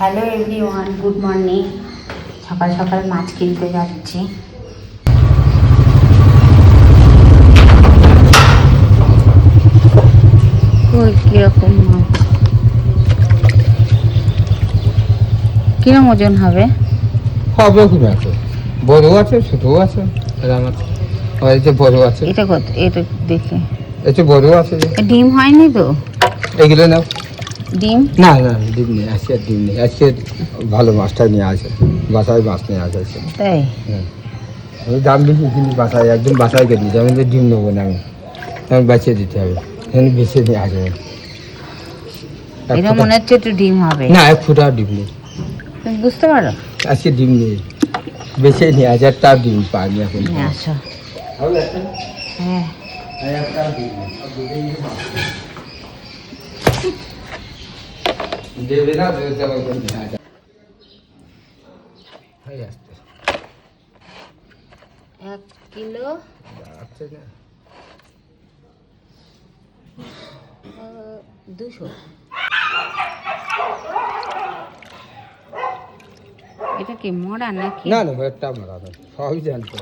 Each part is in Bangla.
Hello everyone, good morning. সকাল সকাল মাছ কিনতে যাচ্ছি। ওই কিরকম মাছ, কিরকম ওজন হবে? হবে খুব আছে, বড় আছে, ছোটও আছে, এরকম আছে। আর এই যে বড় আছে, এটা কত? এটা দেখে এই যে বড় আছে যে। ডিম হয়নি তো? এগুলো নাও। ডিম না না, ডিম নেই আজকে, আর ডিম নেই আজকে। ভালো মাছটা নিয়ে আসে, বাসায় মাছ নিয়ে আসে। তাই? হ্যাঁ, আমি দাম বেশি কিনি বাসায়, একদম বাসায় কেটে দিই। আমি তো ডিম নেবো না, আমি বাঁচিয়ে দিতে হবে, আমি বেছে নিয়ে আসবো। এটা মনে হচ্ছে একটু ডিম হবে। না, 1 ফুটা ডিম নেই তুমি বুঝতে পারো? আজকে, ডিম নেই, বেছে নিয়ে আসে। তার ডিম পাইনি এখন। নিয়ে আসো। হ্যাঁ, দেবে না, 1 কিলো 200। এটা কি মরা নাকি? না না, একটা মারা না, সবই জানতো।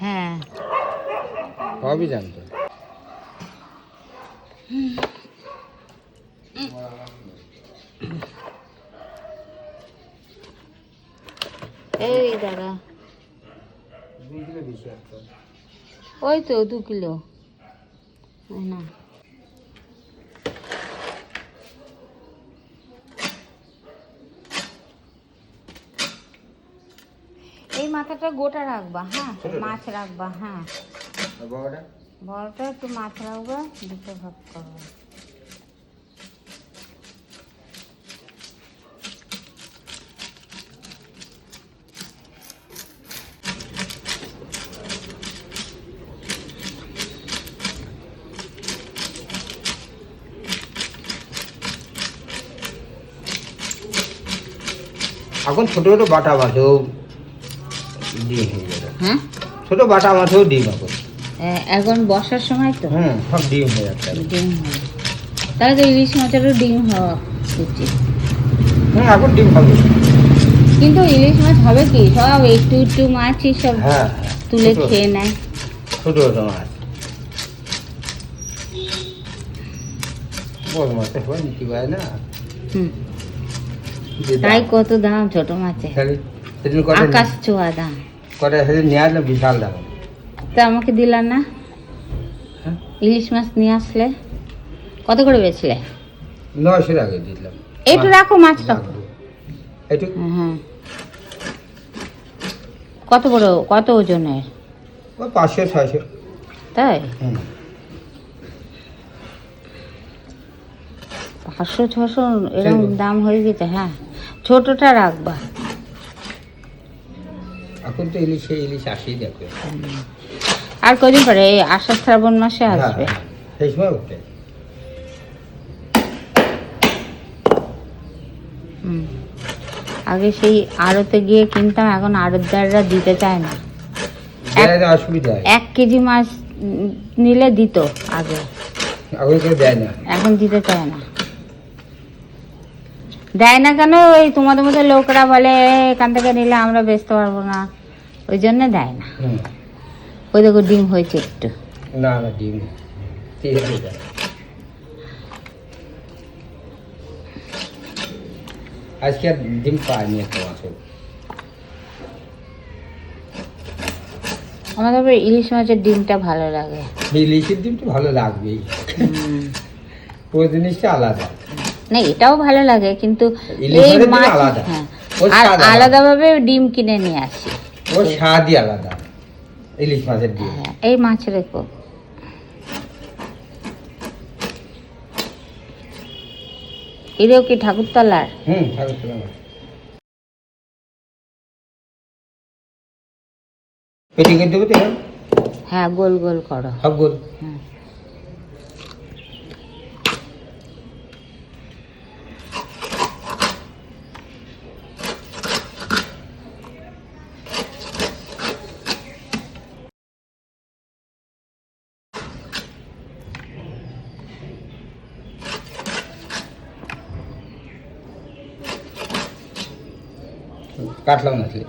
হ্যাঁ, সবই জানতো। এই দাদা, ওই তো 2 কিলো না। এই মাথাটা গোটা রাখবা, হ্যাঁ, মাছ রাখবা, হ্যাঁ। বড়টা একটু মাছ রাখবা, দুটো ভাগ করবা। এখন ছোট ছোট বাটা মাছেও ডিম হয়ে যাবে। হ্যাঁ, ছোট বাটা মাছেও ডিম এখন। এখন বর্ষার সময় তো সব ডিম হয়ে যাচ্ছে। ডিম হয়, তাহলে তো ইলিশ মাছেরও ডিম হওয়া উচিত। এখন ডিম হবে। কিন্তু ইলিশ মাছ হবে কি, সব একটু একটু মাছই সব হ্যাঁ, তুলে খেয়ে নেয়। ছোট ছোট মাছ, বড় মাছ হয় নিতে পারে না। হুম, তাই কত দাম ছোট মাছে, আকাশ ছোঁয়া দাম। কটা সেদিন নিয়ে আসলে বিশাল দাম। তা আমাকে দিলা না? হ্যাঁ, ইলিশ মাছ নিয়ে আসলে কত করে বেচলে? 900 টাকা দিলাম। একটু রাখো, মাছ রাখো। একটু হ্যাঁ, কত বড়, কত ওজনের? ওই 500-600। তাই? হুম, 500-600 এরকম দাম হয়ে গেছে। হ্যাঁ, ছোটটা রাখবা। এখন তো ইলিশ আসেই দেখবে। আর কদিন পরে এই আষাঢ় শ্রাবণ মাসে আসবে। সেই সময় উঠে। আগে সেই আড়তে গিয়ে কিনতাম, এখন আড়তদাররা দিতে চায় না। অসুবিধা 1 কেজি মাছ নিলে দিত আগে, এখন কেউ দেয় না। এখন দিতে চায় না। দেয় না কেন? ওই তোমাদের মধ্যে লোকরা বলে এখান থেকে নিলে আমরা বেচতে পারবো না, ওই জন্য দেয় না। ওই দেখো ডিম হয়েছে একটু। না না, ডিম আজকে আর ডিম পাইনি একটা মাছ। আমার তবে ইলিশ মাছের ডিমটা ভালো লাগে। ইলিশের ডিমটা ভালো লাগবেই, ওই জিনিসটা আলাদা। না, এটাও ভালো লাগে, কিন্তু ইলিশ এই মাছের ডিম মাছ আলাদা। হ্যাঁ, ওর আর স্বাদ আলাদা। আলাদাভাবে ডিম কিনে নিয়ে আসি। ওর স্বাদই আলাদা ইলিশ মাছের ডিম। হ্যাঁ, এই মাছ রেখো। এটাও কি ঠাকুরতলার? ঠাকুরতলা মাছ। পেটি করে দেবো তো? হ্যাঁ, গোল গোল করো। সব গোল। হ্যাঁ, কাটলাম না আসলে